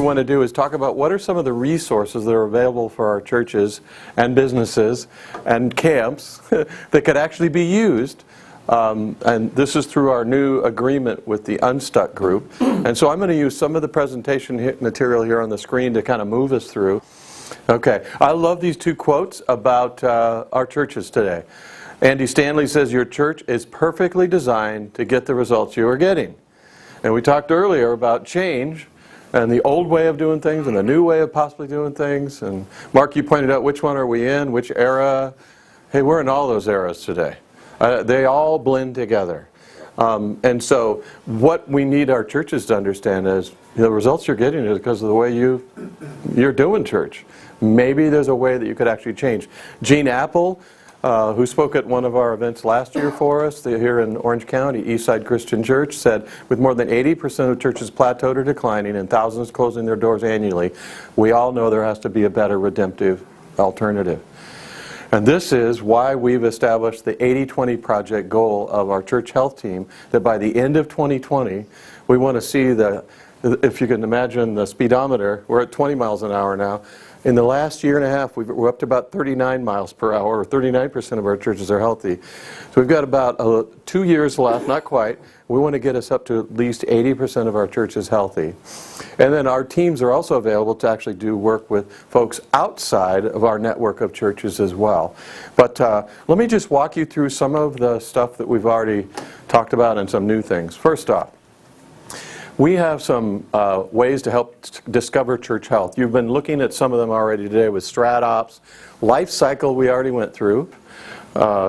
want to do is talk about what are some of the resources that are available for our churches and businesses and camps that could actually be used. And this is through our new agreement with the Unstuck group. And so I'm going to use some of the presentation material here on the screen to kind of move us through. Okay, I love these two quotes about our churches today. Andy Stanley says, "Your church is perfectly designed to get the results you are getting." And we talked earlier about change and the old way of doing things and the new way of possibly doing things. And Mark, you pointed out which one are we in, which era. Hey, we're in all those eras today. They all blend together. And so what we need our churches to understand is the results you're getting is because of the way you're doing church. Maybe there's a way that you could actually change. Gene Apple, who spoke at one of our events last year for us here in Orange County, Eastside Christian Church, said with more than 80% of churches plateaued or declining and thousands closing their doors annually, we all know there has to be a better redemptive alternative. And this is why we've established the 80-20 project goal of our church health team, that by the end of 2020, we want to see if you can imagine the speedometer, we're at 20 miles an hour now. In the last year and a half, we're up to about 39 miles per hour, or 39% of our churches are healthy. So we've got about 2 years left, not quite. We want to get us up to at least 80% of our churches healthy. And then our teams are also available to actually do work with folks outside of our network of churches as well. But let me just walk you through some of the stuff that we've already talked about and some new things. First off, we have some ways to help discover church health. You've been looking at some of them already today with StratOps. Lifecycle we already went through.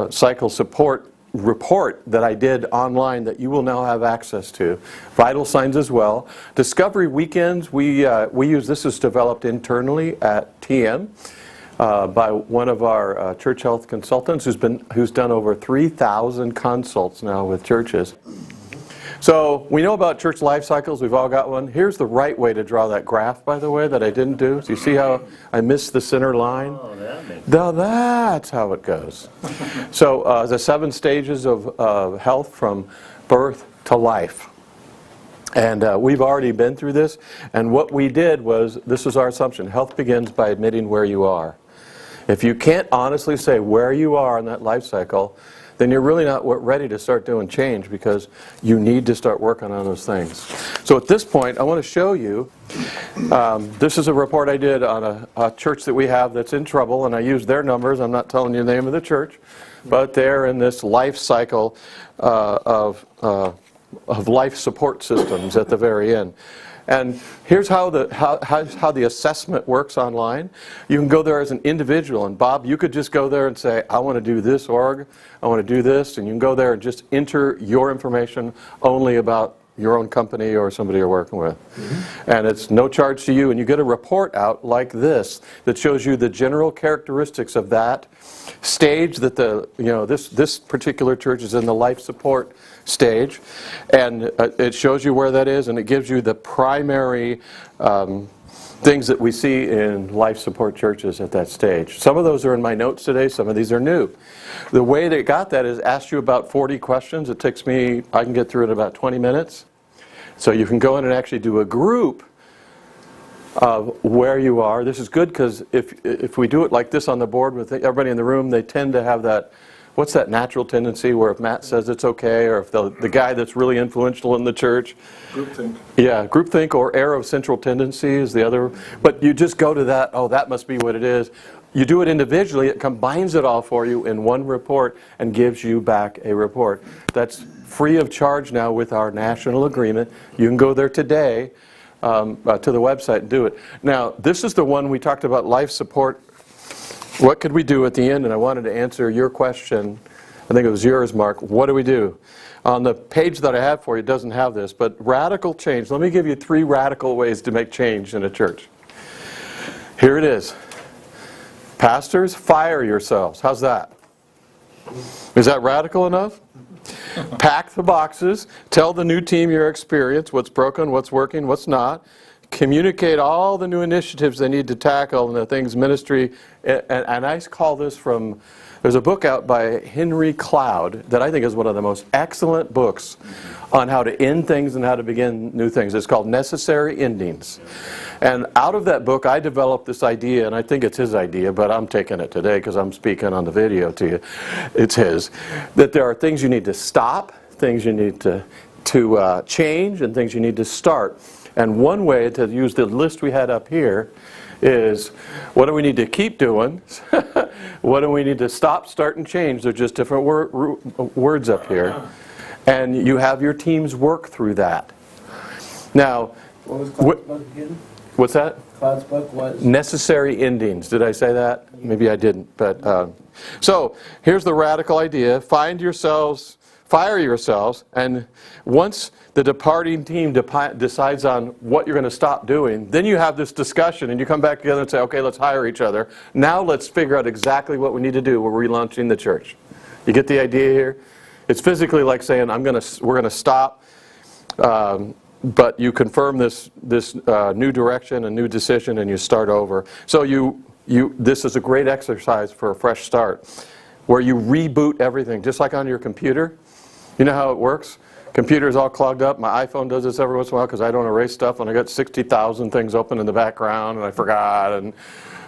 Cycle support report that I did online that you will now have access to. Vital signs as well. Discovery weekends, we use this is developed internally at TM by one of our church health consultants who's done over 3,000 consults now with churches. So we know about church life cycles. We've all got one. Here's the right way to draw that graph, by the way, that I didn't do. So you see how I missed the center line? Oh, that makes sense. Now that's how it goes. So the 7 stages of health from birth to life. And we've already been through this. And what we did was, this was our assumption, health begins by admitting where you are. If you can't honestly say where you are in that life cycle, then you're really not ready to start doing change, because you need to start working on those things. So at this point, I want to show you, this is a report I did on a church that we have that's in trouble, and I used their numbers. I'm not telling you the name of the church, but they're in this life cycle of life support systems at the very end. And here's how the assessment works online. You can go there as an individual, and Bob, you could just go there and say, I want to do this org, I want to do this, and you can go there and just enter your information only about your own company or somebody you're working with. Mm-hmm. And it's no charge to you, and you get a report out like this that shows you the general characteristics of that stage that this particular church is in, the life support stage, and it shows you where that is, and it gives you the primary things that we see in life support churches at that stage. Some of those are in my notes today, some of these are new. The way they got that is asked you about 40 questions. It takes me, I can get through it in about 20 minutes. So you can go in and actually do a group of where you are. This is good because if we do it like this on the board with everybody in the room, they tend to have that, what's that natural tendency where if Matt says it's okay, or if the guy that's really influential in the church. Groupthink. Yeah, groupthink, or error of central tendency is the other. But you just go to that, oh, that must be what it is. You do it individually, it combines it all for you in one report and gives you back a report. That's free of charge now with our national agreement. You can go there today to the website and do it. Now, this is the one we talked about, life support. What could we do at the end? And I wanted to answer your question. I think it was yours, Mark. What do we do? On the page that I have for you, it doesn't have this, but radical change. Let me give you 3 radical ways to make change in a church. Here it is. Pastors, fire yourselves. How's that? Is that radical enough? Pack the boxes. Tell the new team your experience, what's broken, what's working, what's not. Communicate all the new initiatives they need to tackle and the things ministry, and I call this from There's a book out by Henry Cloud that I think is one of the most excellent books on how to end things and how to begin new things. It's called Necessary Endings. And out of that book, I developed this idea, and I think it's his idea, but I'm taking it today because I'm speaking on the video to you. It's his. That there are things you need to stop, things you need to change, and things you need to start. And one way to use the list we had up here is, what do we need to keep doing? What do we need to stop, start, and change? They're just different words up here. And you have your teams work through that. Now, what was Cloud's book again? What's that? Cloud's book was? Necessary Endings. Did I say that? Maybe I didn't. But so here's the radical idea. Find yourselves, fire yourselves, and once the departing team decides on what you're going to stop doing, then you have this discussion and you come back together and say, okay, let's hire each other. Now let's figure out exactly what we need to do. We're relaunching the church. You get the idea here? It's physically like saying, we're going to stop, but you confirm this new direction, a new decision, and you start over. So this is a great exercise for a fresh start, where you reboot everything, just like on your computer. You know how it works? Computer's all clogged up. My iPhone does this every once in a while because I don't erase stuff, and I got 60,000 things open in the background, and I forgot. And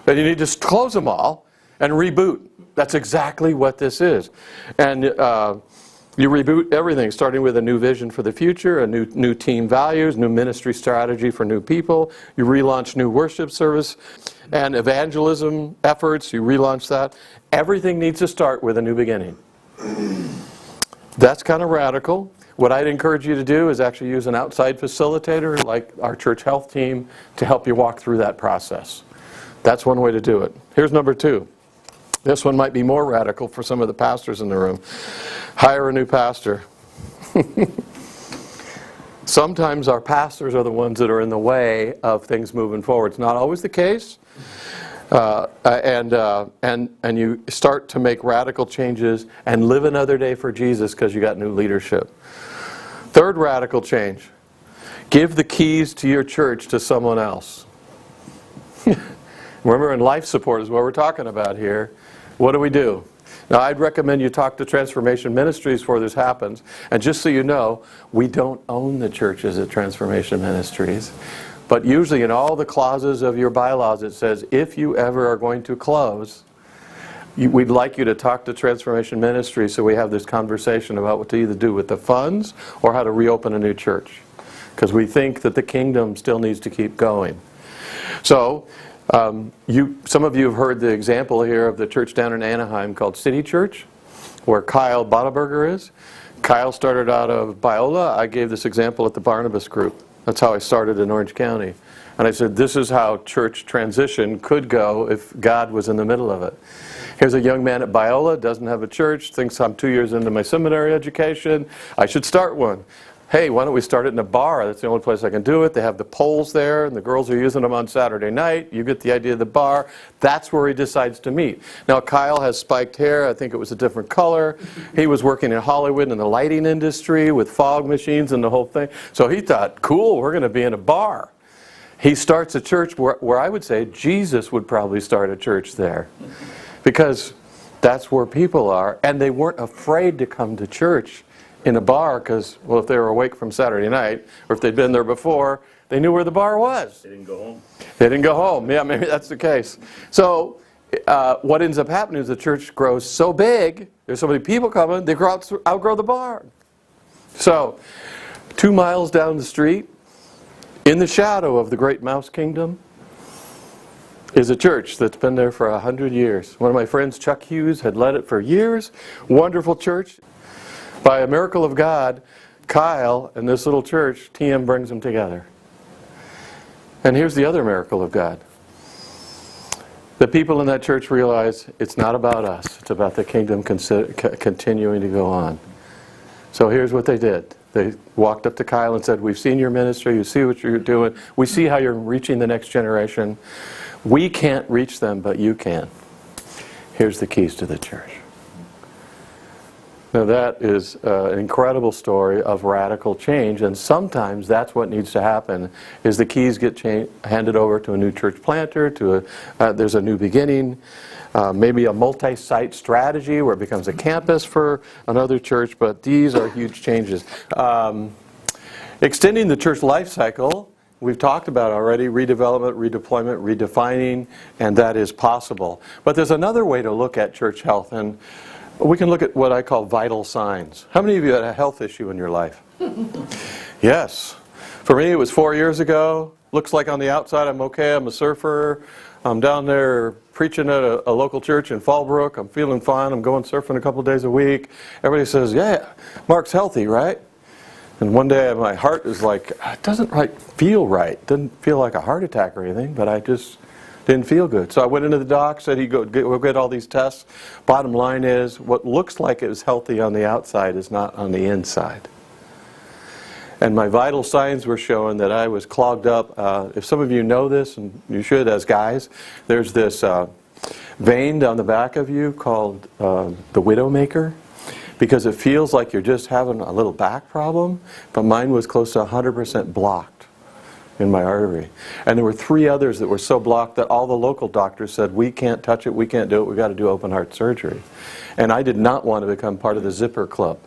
you need to close them all and reboot. That's exactly what this is. And you reboot everything, starting with a new vision for the future, a new team values, new ministry strategy for new people. You relaunch new worship service and evangelism efforts. You relaunch that. Everything needs to start with a new beginning. That's kind of radical. What I'd encourage you to do is actually use an outside facilitator like our church health team to help you walk through that process. That's one way to do it. Here's number 2. This one might be more radical for some of the pastors in the room. Hire a new pastor. Sometimes our pastors are the ones that are in the way of things moving forward. It's not always the case. And you start to make radical changes and live another day for Jesus because you got new leadership. Third radical change. Give the keys to your church to someone else. Remember, in life support is what we're talking about here. What do? Now, I'd recommend you talk to Transformation Ministries before this happens. And just so you know, we don't own the churches at Transformation Ministries. But usually in all the clauses of your bylaws it says, if you ever are going to close, we'd like you to talk to Transformation Ministries so we have this conversation about what to either do with the funds or how to reopen a new church. Because we think that the kingdom still needs to keep going. So, some of you have heard the example here of the church down in Anaheim called City Church, where Kyle Bottaberger is. Kyle started out of Biola. I gave this example at the Barnabas Group. That's how I started in Orange County. And I said, this is how church transition could go if God was in the middle of it. Here's a young man at Biola, doesn't have a church, thinks I'm 2 years into my seminary education. I should start one. Hey, why don't we start it in a bar? That's the only place I can do it. They have the poles there, and the girls are using them on Saturday night. You get the idea of the bar. That's where he decides to meet. Now, Kyle has spiked hair. I think it was a different color. He was working in Hollywood in the lighting industry with fog machines and the whole thing. So he thought, cool, we're going to be in a bar. He starts a church where I would say Jesus would probably start a church there. Because that's where people are. And they weren't afraid to come to church in a bar because, well, if they were awake from Saturday night, or if they'd been there before, they knew where the bar was. They didn't go home. They didn't go home. Yeah, maybe that's the case. So what ends up happening is the church grows so big, there's so many people coming, they outgrow the bar. So 2 miles down the street, in the shadow of the great mouse kingdom, is a church that's been there for 100 years. One of my friends, Chuck Hughes, had led it for years. Wonderful church. By a miracle of God, Kyle and this little church, TM brings them together. And here's the other miracle of God. The people in that church realize it's not about us. It's about the kingdom continuing to go on. So here's what they did. They walked up to Kyle and said, we've seen your ministry. You see what you're doing. We see how you're reaching the next generation. We can't reach them, but you can. Here's the keys to the church. Now that is an incredible story of radical change, and sometimes that's what needs to happen, is the keys get handed over to a new church planter, there's a new beginning, maybe a multi-site strategy where it becomes a campus for another church, but these are huge changes. Extending the church life cycle, we've talked about already, redevelopment, redeployment, redefining, and that is possible. But there's another way to look at church health, and we can look at what I call vital signs. How many of you had a health issue in your life? Yes. For me, it was 4 years ago. Looks like on the outside I'm okay. I'm a surfer. I'm down there preaching at a local church in Fallbrook. I'm feeling fine. I'm going surfing a couple days a week. Everybody says, yeah, Mark's healthy, right? And one day my heart is like, it doesn't feel right. It doesn't feel like a heart attack or anything, but I just didn't feel good. So I went into the doc, said he'd go get all these tests. Bottom line is, what looks like it was healthy on the outside is not on the inside. And my vital signs were showing that I was clogged up. If some of you know this, and you should as guys, there's this vein down the back of you called the widowmaker, because it feels like you're just having a little back problem, but mine was close to 100% blocked in my artery. And there were 3 others that were so blocked that all the local doctors said, we can't touch it, we can't do it, we've got to do open heart surgery. And I did not want to become part of the zipper club.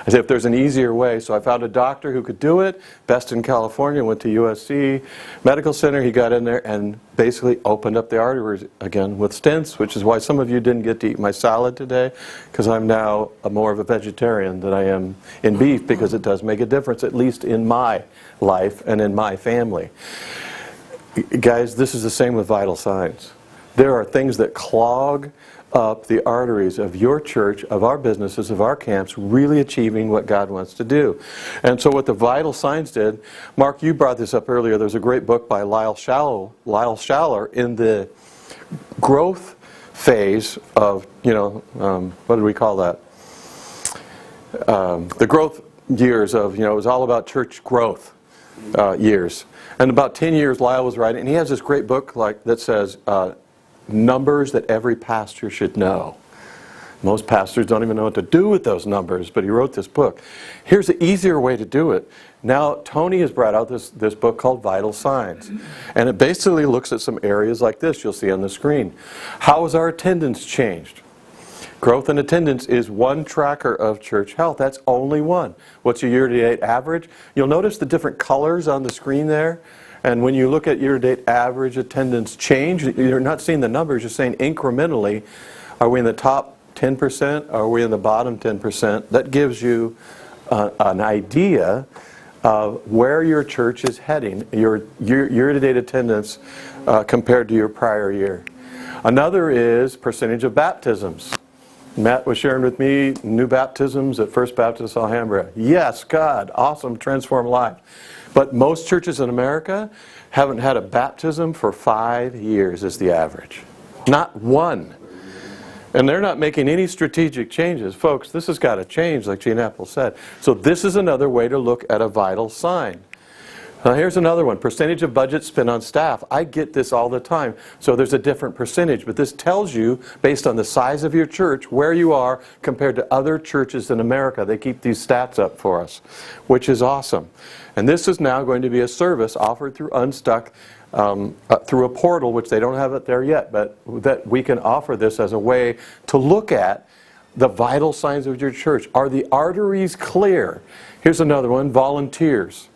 I said, if there's an easier way. So I found a doctor who could do it, best in California, went to USC Medical Center. He got in there and basically opened up the arteries again with stents, which is why some of you didn't get to eat my salad today, because I'm now more of a vegetarian than I am in beef, because it does make a difference, at least in my life and in my family. Guys, this is the same with vital signs. There are things that clog up the arteries of your church, of our businesses, of our camps, really achieving what God wants to do. And so what the vital signs did, Mark, you brought this up earlier, there's a great book by Lyle Schaller in the growth phase of, what do we call that? The growth years of, it was all about church growth years. And about 10 years Lyle was writing, and he has this great book that says, numbers that every pastor should know. Most pastors don't even know what to do with those numbers, but he wrote this book. Here's an easier way to do it. Now, Tony has brought out this book called Vital Signs. And it basically looks at some areas like this you'll see on the screen. How has our attendance changed? Growth in attendance is one tracker of church health. That's only one. What's your year-to-date average? You'll notice the different colors on the screen there. And when you look at year-to-date average attendance change, you're not seeing the numbers, you're saying incrementally, are we in the top 10%? Are we in the bottom 10%? That gives you an idea of where your church is heading, your year-to-date attendance compared to your prior year. Another is percentage of baptisms. Matt was sharing with me new baptisms at First Baptist Alhambra. Yes, God, awesome, transformed life. But most churches in America haven't had a baptism for 5 years is the average. Not one. And they're not making any strategic changes. Folks, this has got to change, like Gene Apple said. So this is another way to look at a vital sign. Now here's another one, percentage of budget spent on staff. I get this all the time. So there's a different percentage, but this tells you, based on the size of your church, where you are compared to other churches in America. They keep these stats up for us, which is awesome. And this is now going to be a service offered through Unstuck, through a portal, which they don't have it there yet, but that we can offer this as a way to look at the vital signs of your church. Are the arteries clear? Here's another one, volunteers.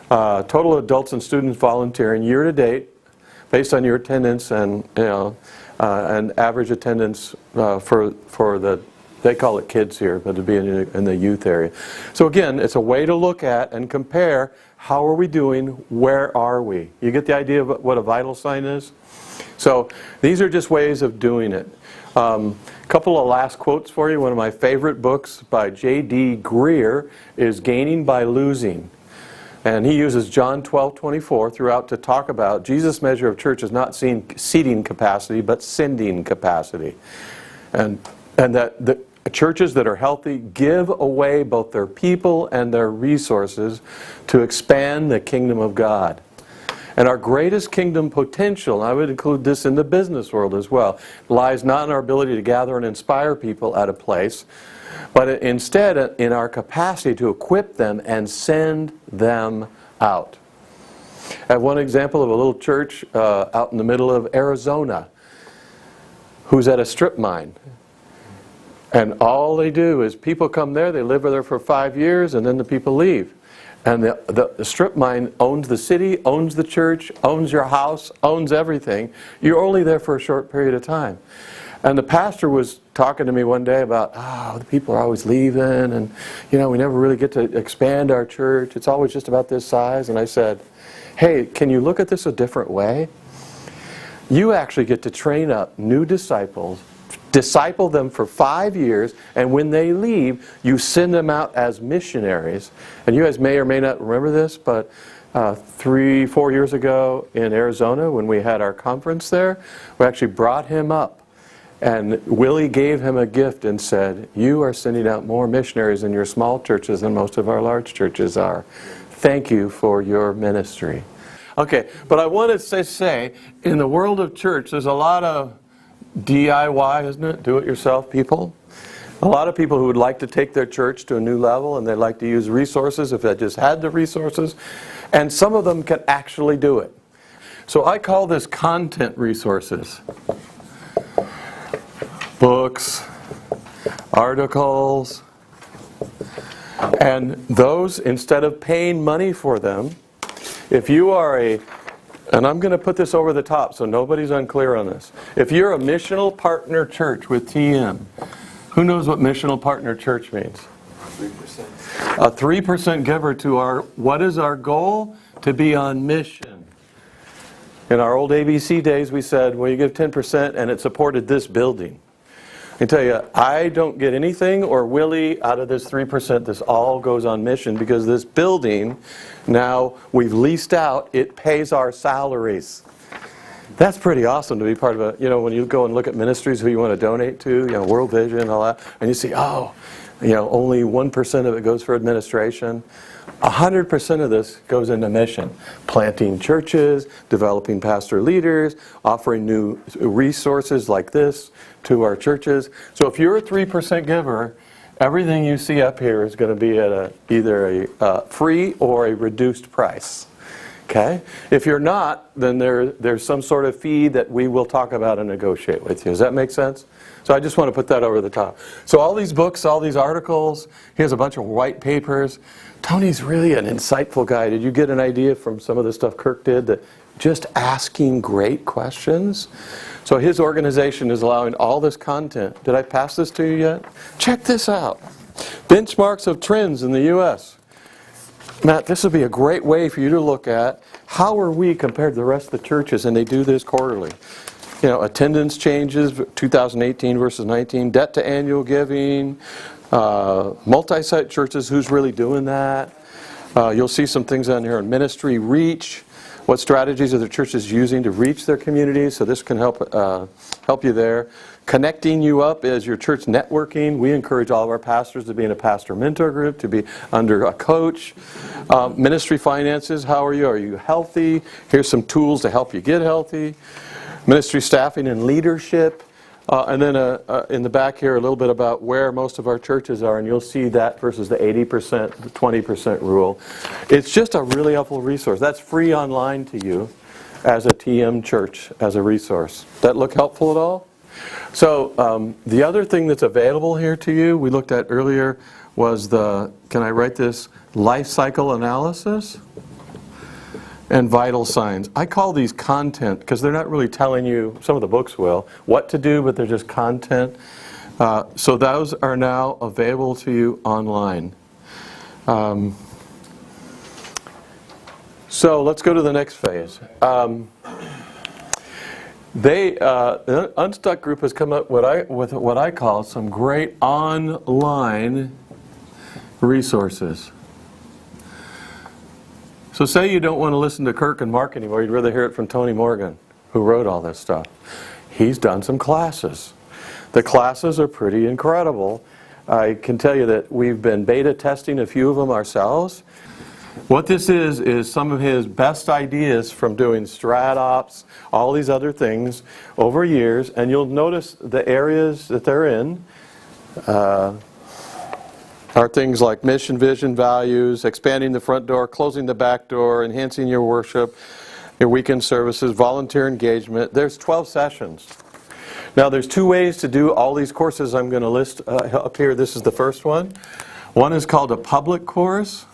Total adults and students volunteering year to date, based on your attendance and and average attendance for the, they call it kids here, but it'd be in the youth area. So again, it's a way to look at and compare. How are we doing? Where are we? You get the idea of what a vital sign is? So these are just ways of doing it. A couple of last quotes for you. One of my favorite books by J.D. Greer is Gaining by Losing. And he uses John 12:24 throughout to talk about Jesus' measure of church is not seating capacity, but sending capacity. And that the churches that are healthy give away both their people and their resources to expand the kingdom of God. And our greatest kingdom potential, I would include this in the business world as well, lies not in our ability to gather and inspire people at a place, but instead in our capacity to equip them and send them out. I have one example of a little church out in the middle of Arizona who's at a strip mine. And all they do is people come there, they live there for 5 years, and then the people leave. And the strip mine owns the city, owns the church, owns your house, owns everything. You're only there for a short period of time. And the pastor was talking to me one day about, the people are always leaving, and we never really get to expand our church. It's always just about this size. And I said, hey, can you look at this a different way? You actually get to train up new disciples, disciple them for 5 years, and when they leave, you send them out as missionaries. And you guys may or may not remember this, but 3-4 years ago in Arizona, when we had our conference there, we actually brought him up. And Willie gave him a gift and said, you are sending out more missionaries in your small churches than most of our large churches are. Thank you for your ministry. Okay, but I wanted to say, in the world of church, there's a lot of DIY, isn't it? Do-it-yourself people. A lot of people who would like to take their church to a new level, and they like to use resources if they just had the resources. And some of them can actually do it. So I call this content resources. Books, articles, and those, instead of paying money for them, if you are and I'm going to put this over the top so nobody's unclear on this. If you're a missional partner church with TM, who knows what missional partner church means? 3%. A 3% giver to what is our goal? To be on mission. In our old ABC days we said, well, you give 10% and it supported this building. I can tell you, I don't get anything, or Willie, out of this 3%. This all goes on mission because this building, now we've leased out, it pays our salaries. That's pretty awesome to be part of a, when you go and look at ministries who you want to donate to, World Vision, all that, and you see, only 1% of it goes for administration. 100% of this goes into mission. Planting churches, developing pastor leaders, offering new resources like this to our churches. So if you're a 3% giver, everything you see up here is going to be at either a free or a reduced price. Okay? If you're not, then there's some sort of fee that we will talk about and negotiate with you. Does that make sense? So I just want to put that over the top. So all these books, all these articles, here's a bunch of white papers. Tony's really an insightful guy. Did you get an idea from some of the stuff Kirk did that just asking great questions? So his organization is allowing all this content. Did I pass this to you yet? Check this out. Benchmarks of trends in the U.S. Matt, this would be a great way for you to look at how are we compared to the rest of the churches, and they do this quarterly. Attendance changes, 2018 versus 19, debt to annual giving, multi-site churches, who's really doing that? You'll see some things on here on ministry reach. What strategies are the churches using to reach their communities? So this can help you there. Connecting you up as your church networking. We encourage all of our pastors to be in a pastor mentor group, to be under a coach. Ministry finances, how are you? Are you healthy? Here's some tools to help you get healthy. Ministry staffing and leadership. And then in the back here, a little bit about where most of our churches are, and you'll see that versus the 80%, the 20% rule. It's just a really helpful resource. That's free online to you as a TM church, as a resource. That look helpful at all? So the other thing that's available here to you, we looked at earlier, was can I write this, life cycle analysis? And vital signs. I call these content because they're not really telling you, some of the books will, what to do, but they're just content. So those are now available to you online. So let's go to the next phase. The Unstuck group has come up with what I call some great online resources. So say you don't want to listen to Kirk and Mark anymore, you'd rather hear it from Tony Morgan, who wrote all this stuff. He's done some classes. The classes are pretty incredible. I can tell you that we've been beta testing a few of them ourselves. What this is some of his best ideas from doing StratOps, all these other things over years, and you'll notice the areas that they're in. are things like mission, vision, values, expanding the front door, closing the back door, enhancing your worship, your weekend services, volunteer engagement. There's 12 sessions. Now there's two ways to do all these courses I'm going to list up here. This is the first one. One is called a public course,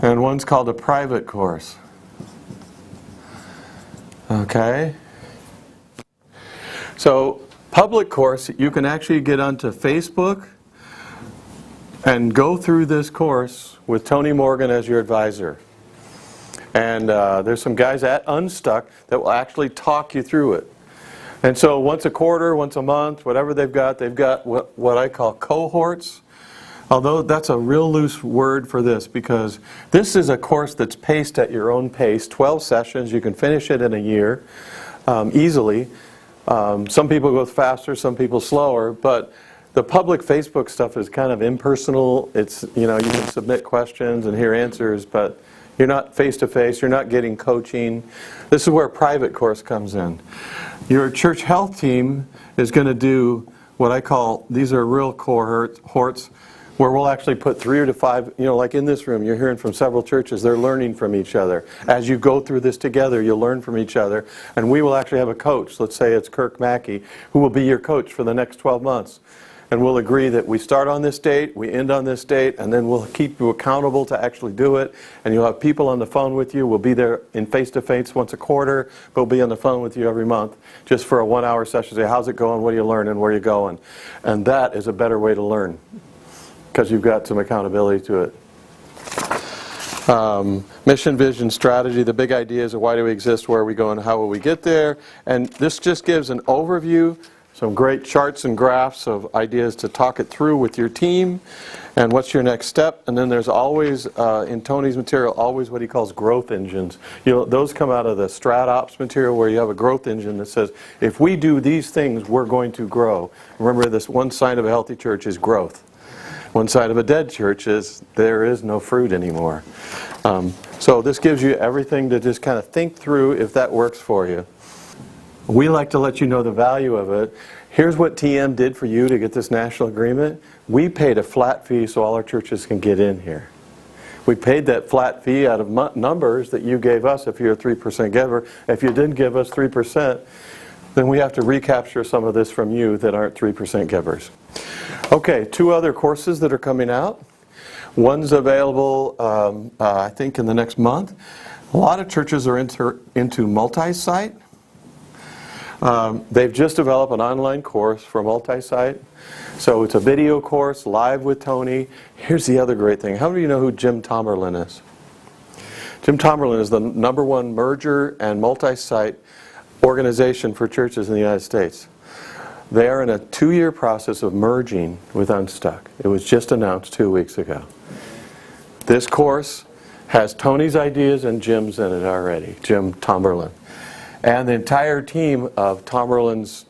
and one's called a private course. Okay? So, public course, you can actually get onto Facebook and go through this course with Tony Morgan as your advisor. And there's some guys at Unstuck that will actually talk you through it. And so once a quarter, once a month, whatever they've got what I call cohorts. Although that's a real loose word for this, because this is a course that's paced at your own pace, 12 sessions. You can finish it in a year easily. Some people go faster, some people slower, but the public Facebook stuff is kind of impersonal. It's, you can submit questions and hear answers, but you're not face-to-face, you're not getting coaching. This is where a private course comes in. Your church health team is going to do what I call, these are real cohorts, where we'll actually put 3 to 5, like in this room, you're hearing from several churches, they're learning from each other. As you go through this together, you'll learn from each other, and we will actually have a coach, let's say it's Kirk Mackey, who will be your coach for the next 12 months. And we'll agree that we start on this date, we end on this date, and then we'll keep you accountable to actually do it. And you'll have people on the phone with you. We'll be there in face-to-face once a quarter. We'll be on the phone with you every month, just for a 1-hour session. Say, how's it going? What are you learning? Where are you going? And that is a better way to learn, because you've got some accountability to it. Mission, vision, strategy. The big ideas of why do we exist, where are we going, how will we get there. And this just gives an overview, some great charts and graphs of ideas to talk it through with your team, and what's your next step. And then there's always, in Tony's material, always what he calls growth engines. Those come out of the Strat Ops material, where you have a growth engine that says, if we do these things, we're going to grow. Remember, this one sign of a healthy church is growth. One side of a dead church is there is no fruit anymore. So this gives you everything to just kind of think through if that works for you. We like to let you know the value of it. Here's what TM did for you to get this national agreement. We paid a flat fee so all our churches can get in here. We paid that flat fee out of numbers that you gave us if you're a 3% giver. If you didn't give us 3%, then we have to recapture some of this from you that aren't 3% givers. Okay, 2 other courses that are coming out. One's available, I think, in the next month. A lot of churches are into multi-site. They've just developed an online course for multi-site. So it's a video course, live with Tony. Here's the other great thing. How many of you know who Jim Tomerlin is? Jim Tomerlin is the #1 merger and multi-site organization for churches in the United States. They are in a 2-year process of merging with Unstuck. It was just announced 2 weeks ago. This course has Tony's ideas and Jim's in it already, Jim Tomerlin. And the entire team of Tomerlin's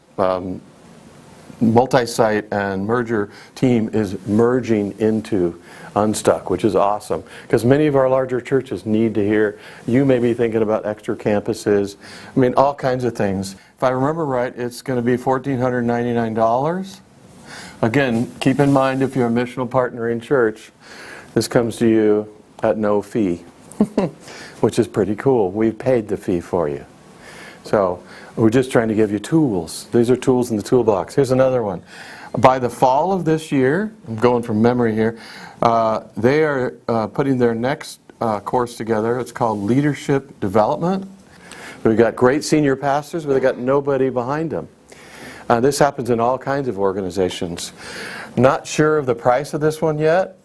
multi-site and merger team is merging into Unstuck, which is awesome. Because many of our larger churches need to hear, you may be thinking about extra campuses, all kinds of things. If I remember right, it's going to be $1,499. Again, keep in mind if you're a missional partner in church, this comes to you at no fee, which is pretty cool. We've paid the fee for you. So we're just trying to give you tools. These are tools in the toolbox. Here's another one. By the fall of this year, I'm going from memory here, they are putting their next course together. It's called Leadership Development. We've got great senior pastors, but they've got nobody behind them. This happens in all kinds of organizations. Not sure of the price of this one yet.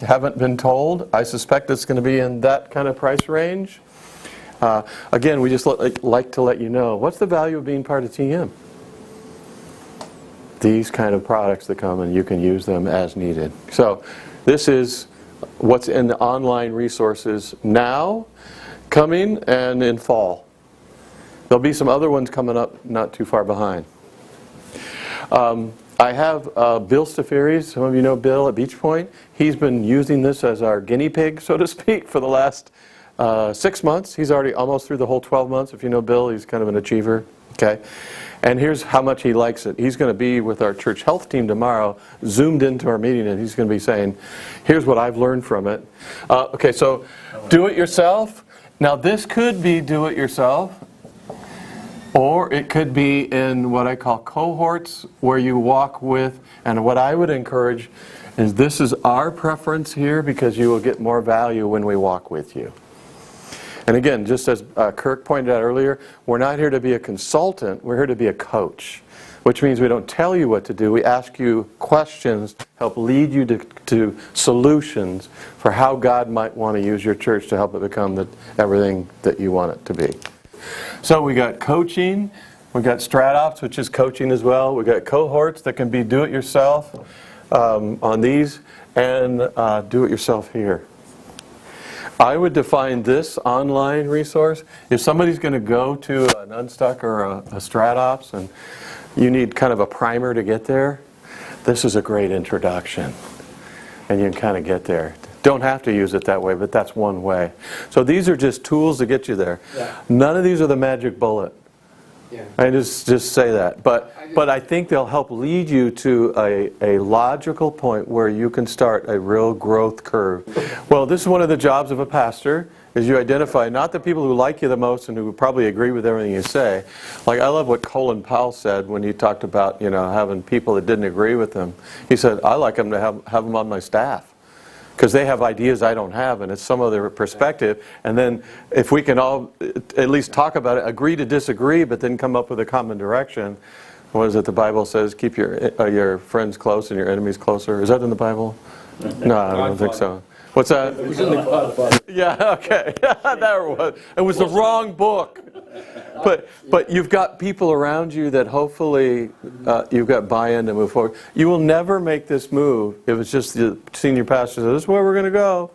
Haven't been told. I suspect it's going to be in that kind of price range. Again, we just like to let you know, what's the value of being part of TM? These kind of products that come and you can use them as needed. So this is what's in the online resources now, coming, and in fall. There'll be some other ones coming up not too far behind. I have Bill Staffieri. Some of you know Bill at Beach Point. He's been using this as our guinea pig, so to speak, for the last 6 months. He's already almost through the whole 12 months. If you know Bill, he's kind of an achiever. Okay, And here's how much he likes it. He's going to be with our church health team tomorrow, zoomed into our meeting, and he's going to be saying, here's what I've learned from it. Okay, so do it yourself. Now this could be do it yourself, or it could be in what I call cohorts, where you walk with, and what I would encourage is this is our preference here, because you will get more value when we walk with you. And again, just as Kirk pointed out earlier, we're not here to be a consultant, we're here to be a coach. Which means we don't tell you what to do, we ask you questions, help lead you to solutions for how God might want to use your church to help it become everything that you want it to be. So we got coaching, we got StratOps, which is coaching as well, we got cohorts that can be do-it-yourself on these, and do-it-yourself here. I would define this online resource, if somebody's going to go to an Unstuck or a StratOps and you need kind of a primer to get there, this is a great introduction. And you can kind of get there. Don't have to use it that way, but that's one way. So these are just tools to get you there. Yeah. None of these are the magic bullet. Yeah. I just say that. But I think they'll help lead you to a logical point where you can start a real growth curve. Well, this is one of the jobs of a pastor, is you identify not the people who like you the most and who probably agree with everything you say. Like, I love what Colin Powell said when he talked about, having people that didn't agree with him. He said, I like them to have them on my staff, because they have ideas I don't have, and it's some of their perspective. And then if we can all at least talk about it, agree to disagree, but then come up with a common direction. What is it the Bible says? Keep your friends close and your enemies closer. Is that in the Bible? No, I don't think so. What's that? It was in the Godfather. Yeah, okay. There it was. It was the wrong book. But you've got people around you that hopefully you've got buy-in to move forward. You will never make this move if it's just the senior pastor says, this is where we're going to go.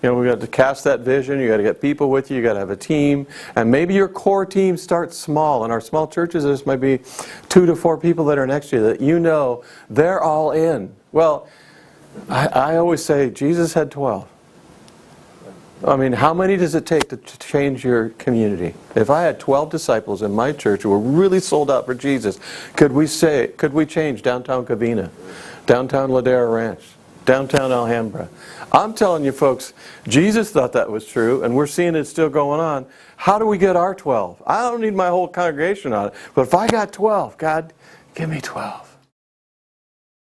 We've got to cast that vision. You've got to get people with you. You've got to have a team. And maybe your core team starts small. In our small churches, this might be 2 to 4 people that are next to you that they're all in. Well, I always say Jesus had 12. I mean, how many does it take to change your community? If I had 12 disciples in my church who were really sold out for Jesus, could we change downtown Covina, downtown Ladera Ranch, downtown Alhambra? I'm telling you folks, Jesus thought that was true, and we're seeing it still going on. How do we get our 12? I don't need my whole congregation on it, but if I got 12, God, give me 12.